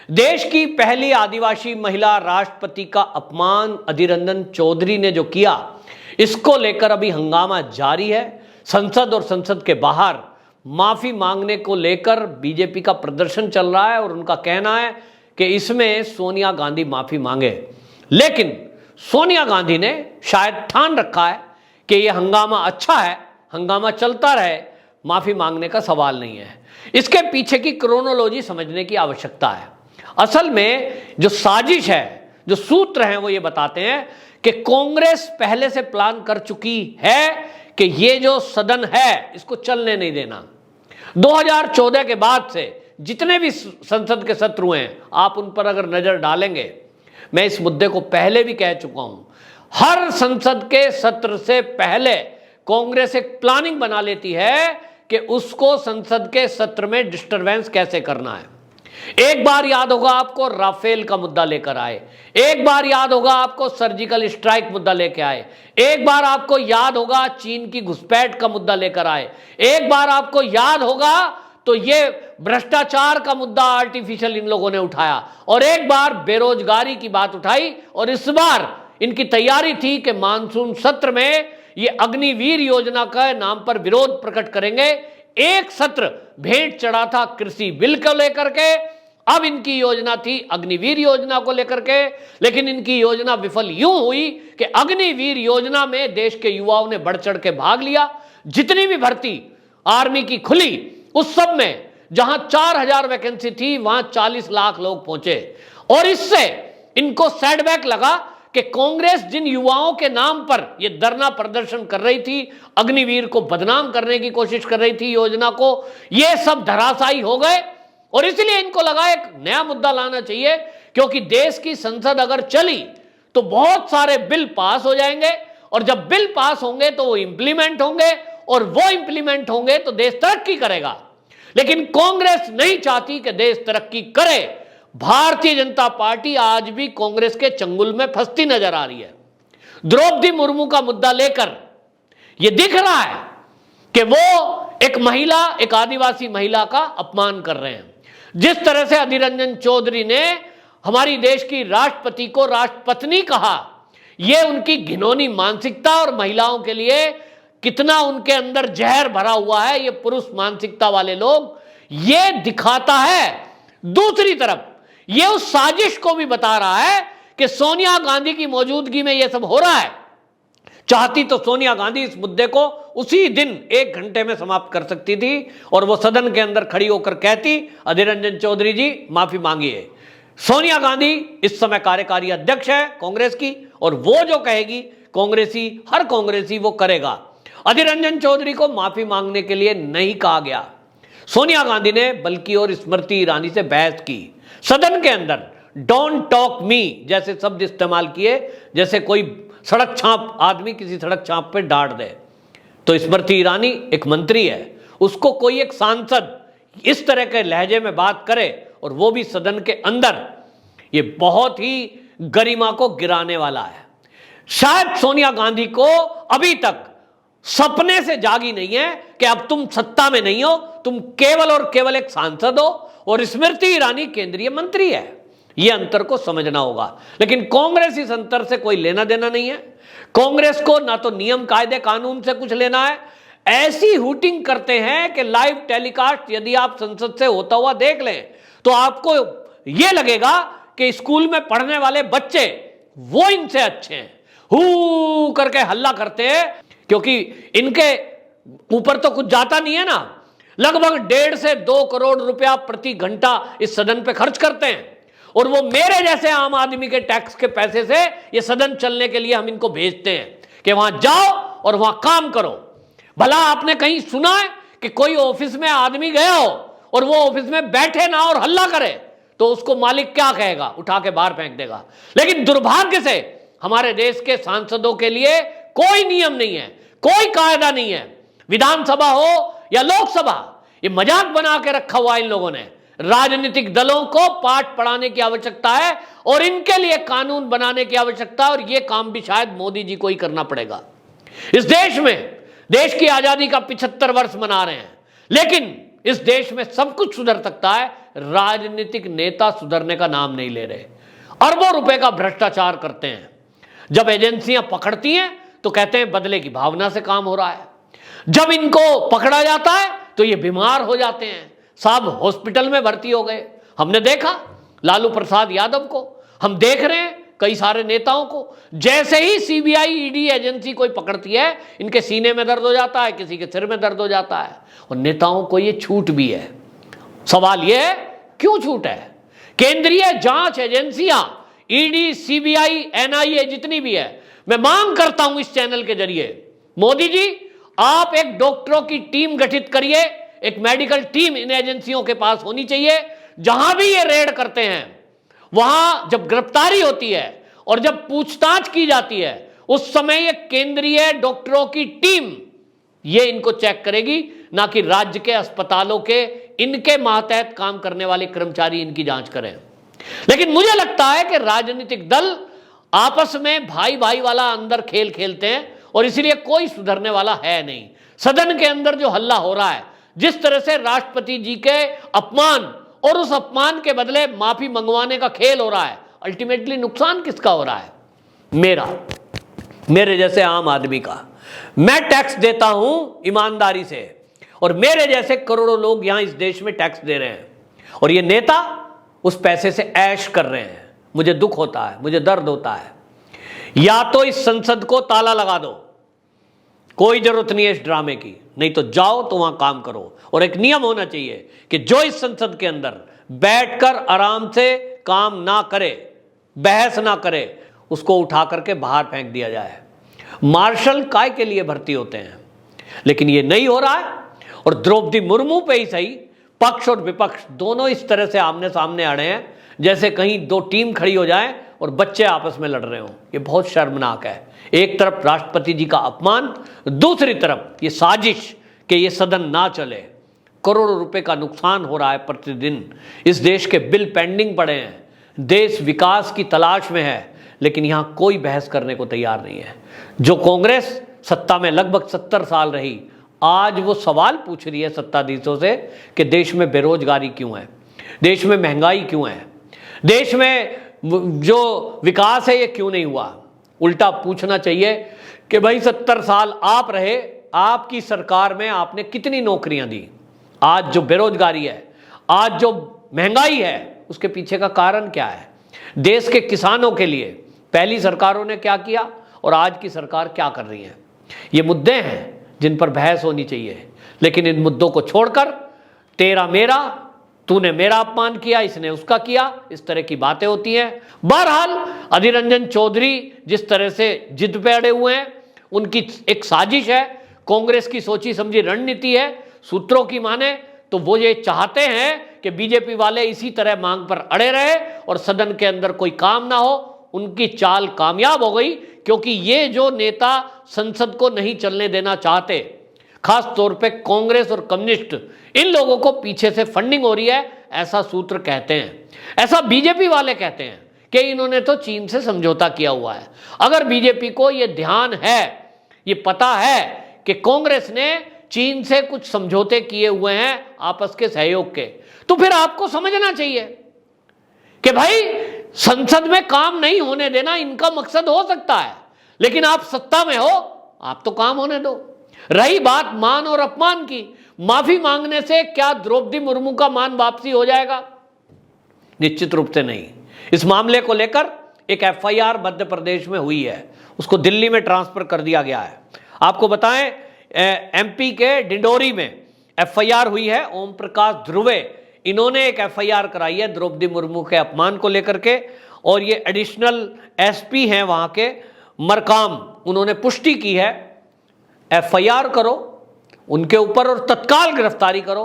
देश की पहली आदिवासी महिला राष्ट्रपति का अपमान अधीर रंजन चौधरी ने जो किया, इसको लेकर अभी हंगामा जारी है। संसद और संसद के बाहर माफी मांगने को लेकर बीजेपी का प्रदर्शन चल रहा है और उनका कहना है कि इसमें सोनिया गांधी माफी मांगे। लेकिन सोनिया गांधी ने शायद ठान रखा है कि यह हंगामा अच्छा है, हंगामा चलता रहे, माफी मांगने का सवाल नहीं है। इसके पीछे की क्रोनोलॉजी समझने की आवश्यकता है। असल में जो साजिश है, जो सूत्र हैं, वो ये बताते हैं कि कांग्रेस पहले से प्लान कर चुकी है कि ये जो सदन है इसको चलने नहीं देना। 2014 के बाद से जितने भी संसद के सत्र हुए हैं, आप उन पर अगर नजर डालेंगे, मैं इस मुद्दे को पहले भी कह चुका हूं, हर संसद के सत्र से पहले कांग्रेस एक प्लानिंग बना लेती है कि उसको संसद के सत्र में डिस्टरबेंस कैसे करना है। एक बार याद होगा आपको, राफेल का मुद्दा लेकर आए, एक बार याद होगा आपको सर्जिकल स्ट्राइक मुद्दा लेकर आए, एक बार आपको याद होगा चीन की घुसपैठ का मुद्दा लेकर आए, एक बार आपको याद होगा तो ये भ्रष्टाचार का मुद्दा आर्टिफिशियल इन लोगों ने उठाया, और एक बार बेरोजगारी की बात उठाई, और इस बार इनकी तैयारी थी कि मानसून सत्र में ये अग्निवीर योजना का नाम पर विरोध प्रकट करेंगे। एक सत्र भेंट चढ़ा था कृषि बिल को लेकर के, अब इनकी योजना थी अग्निवीर योजना को लेकर के, लेकिन इनकी योजना विफल यूं हुई कि अग्निवीर योजना में देश के युवाओं ने बढ़ चढ़ के भाग लिया। जितनी भी भर्ती आर्मी की खुली, उस सब में जहां 4000 वैकेंसी थी, वहां 40 लाख लोग पहुंचे, और इससे इनको सेटबैक लगा कि कांग्रेस जिन युवाओं के नाम पर यह धरना प्रदर्शन कर रही थी, अग्निवीर को बदनाम करने की कोशिश कर रही थी, योजना को, ये सब धराशायी हो गए। और इसलिए इनको लगा एक नया मुद्दा लाना चाहिए, क्योंकि देश की संसद अगर चली तो बहुत सारे बिल पास हो जाएंगे, और जब बिल पास होंगे तो वो इंप्लीमेंट होंगे, और वो इंप्लीमेंट होंगे तो देश तरक्की करेगा। लेकिन कांग्रेस नहीं चाहती कि देश तरक्की करे। भारतीय जनता पार्टी आज भी कांग्रेस के चंगुल में फंसती नजर आ रही है। द्रौपदी मुर्मू का मुद्दा लेकर यह दिख रहा है कि वो एक महिला, एक आदिवासी महिला का अपमान कर रहे हैं। जिस तरह से अधीर रंजन चौधरी ने हमारी देश की राष्ट्रपति को राष्ट्रपत्नी कहा, यह उनकी घिनौनी मानसिकता और महिलाओं के लिए कितना उनके अंदर जहर भरा हुआ है, ये पुरुष मानसिकता वाले लोग, ये दिखाता है। दूसरी तरफ ये उस साजिश को भी बता रहा है कि सोनिया गांधी की मौजूदगी में यह सब हो रहा है। चाहती तो सोनिया गांधी इस मुद्दे को उसी दिन 1 घंटे में समाप्त कर सकती थी, और वो सदन के अंदर खड़ी होकर कहती, अधीर रंजन चौधरी जी माफी मांगिए। सोनिया गांधी इस समय कार्यकारी अध्यक्ष है कांग्रेस की, और वो जो कहेगी कांग्रेसी, हर कांग्रेसी वो करेगा। अधीर रंजन चौधरी को माफी मांगने के लिए नहीं कहा गया। सोनिया गांधी ने बल्कि और स्मृति ईरानी से बहस की, सदन के अंदर डोंट टॉक मी जैसे शब्द इस्तेमाल किए, जैसे कोई सड़क छाप आदमी किसी सड़क छाप पे डांट दे। तो स्मृति ईरानी एक मंत्री है, उसको कोई एक सांसद इस तरह के लहजे में बात करे, और वो भी सदन के अंदर, ये बहुत ही गरिमा को गिराने वाला है। शायद सोनिया गांधी को अभी तक सपने से जागी नहीं है कि अब तुम सत्ता में नहीं हो, तुम केवल और केवल एक सांसद हो, और स्मृति ईरानी केंद्रीय मंत्री है। यह अंतर को समझना होगा। लेकिन कांग्रेस इस अंतर से कोई लेना देना नहीं है। कांग्रेस को ना तो नियम कायदे कानून से कुछ लेना है। ऐसी हुटिंग करते हैं कि लाइव टेलीकास्ट यदि आप संसद से होता हुआ देख लें तो आपको यह लगेगा कि स्कूल में पढ़ने वाले बच्चे वो इनसे अच्छे हैं। हू करके हल्ला करते हैं, क्योंकि इनके ऊपर तो कुछ जाता नहीं है ना। लगभग 1.5 से 2 करोड़ रुपया प्रति घंटा इस सदन पे खर्च करते हैं, और वो मेरे जैसे आम आदमी के टैक्स के पैसे से ये सदन चलने के लिए हम इनको भेजते हैं कि वहां जाओ और वहां काम करो। भला आपने कहीं सुना है कि कोई ऑफिस में आदमी गया हो और वो ऑफिस में बैठे ना और हल्ला करे, तो उसको मालिक क्या कहेगा? उठा के बाहर फेंक देगा। लेकिन दुर्भाग्य से हमारे देश के सांसदों के लिए कोई नियम नहीं है, कोई कायदा नहीं है। विधानसभा हो या लोकसभा, ये मजाक बना के रखा हुआ इन लोगों ने। राजनीतिक दलों को पाठ पढ़ाने की आवश्यकता है, और इनके लिए कानून बनाने की आवश्यकता है, और यह काम भी शायद मोदी जी को ही करना पड़ेगा। इस देश में देश की आजादी का 75 वर्ष मना रहे हैं, लेकिन इस देश में सब कुछ सुधर सकता है, राजनीतिक नेता सुधरने का नाम नहीं ले रहे, अरबों रुपए का भ्रष्टाचार करते हैं। जब एजेंसियां पकड़ती हैं तो कहते हैं बदले की भावना से काम हो रहा है, जब इनको पकड़ा जाता है तो ये बीमार हो जाते हैं, साहब हॉस्पिटल में भर्ती हो गए। हमने देखा लालू प्रसाद यादव को, हम देख रहे हैं कई सारे नेताओं को, जैसे ही सीबीआई ईडी एजेंसी कोई पकड़ती है इनके सीने में दर्द हो जाता है, किसी के सिर में दर्द हो जाता है, और नेताओं को ये छूट भी है। सवाल ये है क्यों छूट है? केंद्रीय जांच एजेंसियां ईडी, सीबीआई, एनआईए जितनी भी है, मैं मांग करता हूं इस चैनल के जरिए, मोदी जी आप एक डॉक्टरों की टीम गठित करिए, एक मेडिकल टीम इन एजेंसियों के पास होनी चाहिए। जहां भी ये रेड करते हैं वहां जब गिरफ्तारी होती है और जब पूछताछ की जाती है उस समय ये केंद्रीय डॉक्टरों की टीम ये इनको चेक करेगी, ना कि राज्य के अस्पतालों के इनके मातहत काम करने वाले कर्मचारी इनकी जांच करें। लेकिन मुझे लगता है कि राजनीतिक दल आपस में भाई भाई वाला अंदर खेल खेलते हैं और इसलिए कोई सुधरने वाला है नहीं। सदन के अंदर जो हल्ला हो रहा है, जिस तरह से राष्ट्रपति जी के अपमान और उस अपमान के बदले माफी मंगवाने का खेल हो रहा है, अल्टीमेटली नुकसान किसका हो रहा है? मेरा, मेरे जैसे आम आदमी का। मैं टैक्स देता हूं ईमानदारी से और मेरे जैसे करोड़ों लोग यहां इस देश में टैक्स दे रहे हैं और ये नेता उस पैसे से ऐश कर रहे हैं। मुझे दुख होता है, मुझे दर्द होता है। या तो इस संसद को ताला लगा दो, कोई जरूरत नहीं है इस ड्रामे की, नहीं तो जाओ तो वहां काम करो। और एक नियम होना चाहिए कि जो इस संसद के अंदर बैठकर आराम से काम ना करे, बहस ना करे, उसको उठा करके बाहर फेंक दिया जाए। मार्शल काय के लिए भर्ती होते हैं, लेकिन ये नहीं हो रहा है। और द्रौपदी मुर्मू पे ही सही, पक्ष और विपक्ष दोनों इस तरह से आमने सामने अड़े हैं जैसे कहीं दो टीम खड़ी हो जाए और बच्चे आपस में लड़ रहे हों। ये बहुत शर्मनाक है। एक तरफ राष्ट्रपति जी का अपमान, दूसरी तरफ ये साजिश कि ये सदन ना चले। करोड़ों रुपए का नुकसान हो रहा है प्रतिदिन। इस देश के बिल पेंडिंग पड़े हैं, देश विकास की तलाश में है, लेकिन यहां कोई बहस करने को तैयार नहीं है। जो कांग्रेस सत्ता में लगभग 70 साल रही, आज वो सवाल पूछ रही है सत्ताधीशों से कि देश में बेरोजगारी क्यों है, देश में महंगाई क्यों है, देश में जो विकास है ये क्यों नहीं हुआ। उल्टा पूछना चाहिए कि भाई 70 साल आप रहे, आपकी सरकार में आपने कितनी नौकरियां दी, आज जो बेरोजगारी है, आज जो महंगाई है, उसके पीछे का कारण क्या है। देश के किसानों के लिए पहली सरकारों ने क्या किया और आज की सरकार क्या कर रही है। ये मुद्दे हैं जिन पर बहस होनी चाहिए, लेकिन इन मुद्दों को छोड़कर तेरा मेरा, तूने मेरा अपमान किया, इसने उसका किया, इस तरह की बातें होती हैं। बहरहाल अधीर रंजन चौधरी जिस तरह से जिद पे अड़े हुए हैं, उनकी एक साजिश है, कांग्रेस की सोची समझी रणनीति है। सूत्रों की माने तो वो ये चाहते हैं कि बीजेपी वाले इसी तरह मांग पर अड़े रहे और सदन के अंदर कोई काम ना हो। उनकी चाल कामयाब हो गई, क्योंकि ये जो नेता संसद को नहीं चलने देना चाहते, खास तौर पे कांग्रेस और कम्युनिस्ट, इन लोगों को पीछे से फंडिंग हो रही है, ऐसा सूत्र कहते हैं। ऐसा बीजेपी वाले कहते हैं कि इन्होंने तो चीन से समझौता किया हुआ है। अगर बीजेपी को यह ध्यान है, ये पता है कि कांग्रेस ने चीन से कुछ समझौते किए हुए हैं आपस के सहयोग के, तो फिर आपको समझना चाहिए कि भाई संसद में काम नहीं होने देना इनका मकसद हो सकता है, लेकिन आप सत्ता में हो, आप तो काम होने दो। रही बात मान और अपमान की, माफी मांगने से क्या द्रौपदी मुर्मू का मान वापसी हो जाएगा? निश्चित रूप से नहीं। इस मामले को लेकर एक एफआईआर मध्य प्रदेश में हुई है, उसको दिल्ली में ट्रांसफर कर दिया गया है। आपको बताएं, एमपी के डिंडोरी में एफआईआर हुई है। ओम प्रकाश ध्रुवे, इन्होंने एक एफआईआर कराई है द्रौपदी मुर्मू के अपमान को लेकर के, और ये एडिशनल एसपी हैं वहां के मरकाम, उन्होंने पुष्टि की है। एफआईआर करो उनके ऊपर और तत्काल गिरफ्तारी करो,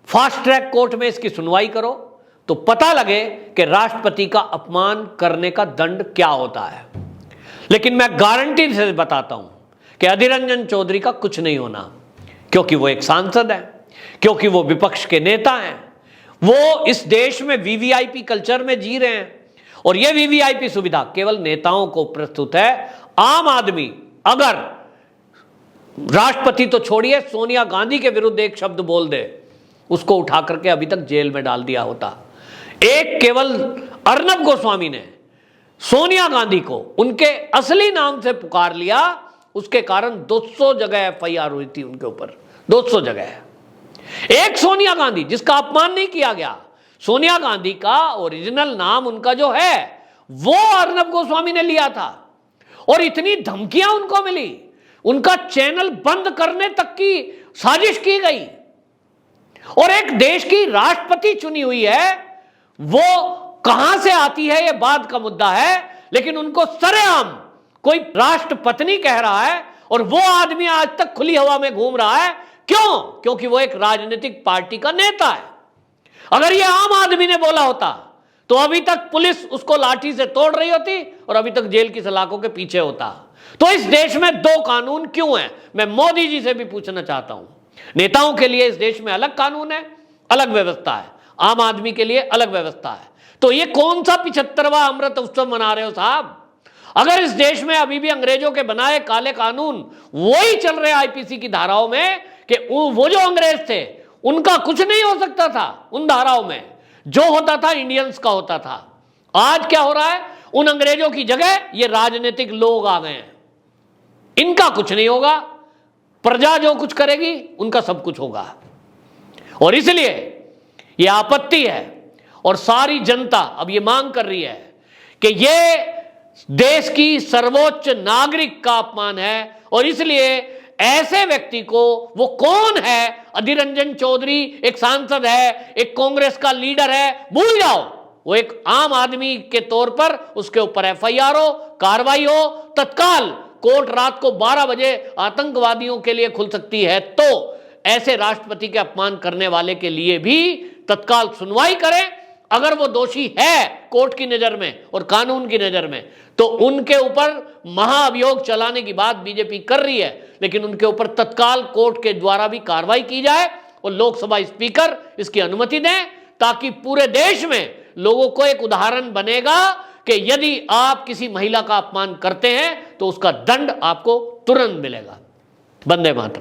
फास्ट ट्रैक कोर्ट में इसकी सुनवाई करो, तो पता लगे कि राष्ट्रपति का अपमान करने का दंड क्या होता है। लेकिन मैं गारंटी से बताता हूं कि अधीर रंजन चौधरी का कुछ नहीं होना, क्योंकि वो एक सांसद है, क्योंकि वो विपक्ष के नेता हैं, वो इस देश में वीवीआईपी कल्चर में जी रहे हैं, और ये वीवीआईपी सुविधा केवल नेताओं को प्रस्तुत है। आम आदमी अगर राष्ट्रपति तो छोड़िए, सोनिया गांधी के विरुद्ध एक शब्द बोल दे, उसको उठा करके अभी तक जेल में डाल दिया होता। एक केवल अर्नब गोस्वामी ने सोनिया गांधी को उनके असली नाम से पुकार लिया, उसके कारण 200 जगह एफआईआर हुई थी उनके ऊपर, 200 जगह। एक सोनिया गांधी जिसका अपमान नहीं किया गया, सोनिया गांधी का ओरिजिनल नाम उनका जो है वो अर्नब गोस्वामी ने लिया था, और इतनी धमकियां उनको मिली, उनका चैनल बंद करने तक की साजिश की गई। और एक देश की राष्ट्रपति चुनी हुई है, वो कहां से आती है ये बाद का मुद्दा है, लेकिन उनको सरेआम कोई राष्ट्रपत्नी कह रहा है, और वो आदमी आज तक खुली हवा में घूम रहा है। क्यों? क्योंकि वो एक राजनीतिक पार्टी का नेता है। अगर ये आम आदमी ने बोला होता तो अभी तक पुलिस उसको लाठी से तोड़ रही होती और अभी तक जेल की सलाखों के पीछे होता। तो इस देश में दो कानून क्यों हैं? मैं मोदी जी से भी पूछना चाहता हूं। नेताओं के लिए इस देश में अलग कानून है, अलग व्यवस्था है, आम आदमी के लिए अलग व्यवस्था है। तो ये कौन सा 75वां अमृत उत्सव मना रहे हो साहब? अगर इस देश में अभी भी अंग्रेजों के बनाए काले कानून वही चल रहे आईपीसी की धाराओं में, कि वो जो अंग्रेज थे उनका कुछ नहीं हो सकता था, उन धाराओं में जो होता था इंडियंस का होता था। आज क्या हो रहा है? उन अंग्रेजों की जगह ये राजनीतिक लोग आ गए हैं, इनका कुछ नहीं होगा, प्रजा जो कुछ करेगी उनका सब कुछ होगा। और इसलिए ये आपत्ति है, और सारी जनता अब ये मांग कर रही है कि ये देश की सर्वोच्च नागरिक का अपमान है, और इसलिए ऐसे व्यक्ति को, वो कौन है, अधीर रंजन चौधरी एक सांसद है, एक कांग्रेस का लीडर है, भूल जाओ। वो एक आम आदमी के तौर पर उसके ऊपर एफआईआर हो, कार्रवाई हो, तत्काल कोर्ट रात को 12 बजे आतंकवादियों के लिए खुल सकती है, तो ऐसे राष्ट्रपति के अपमान करने वाले के लिए भी तत्काल सुनवाई करें। अगर वो दोषी है कोर्ट की नजर में और कानून की नजर में, तो उनके ऊपर महाअभियोग चलाने की बात बीजेपी कर रही है, लेकिन उनके ऊपर तत्काल कोर्ट के द्वारा भी कार्रवाई की जाए, और लोकसभा स्पीकर इसकी अनुमति दें, ताकि पूरे देश में लोगों को एक उदाहरण बनेगा कि यदि आप किसी महिला का अपमान करते हैं तो उसका दंड आपको तुरंत मिलेगा। वंदे मातरम।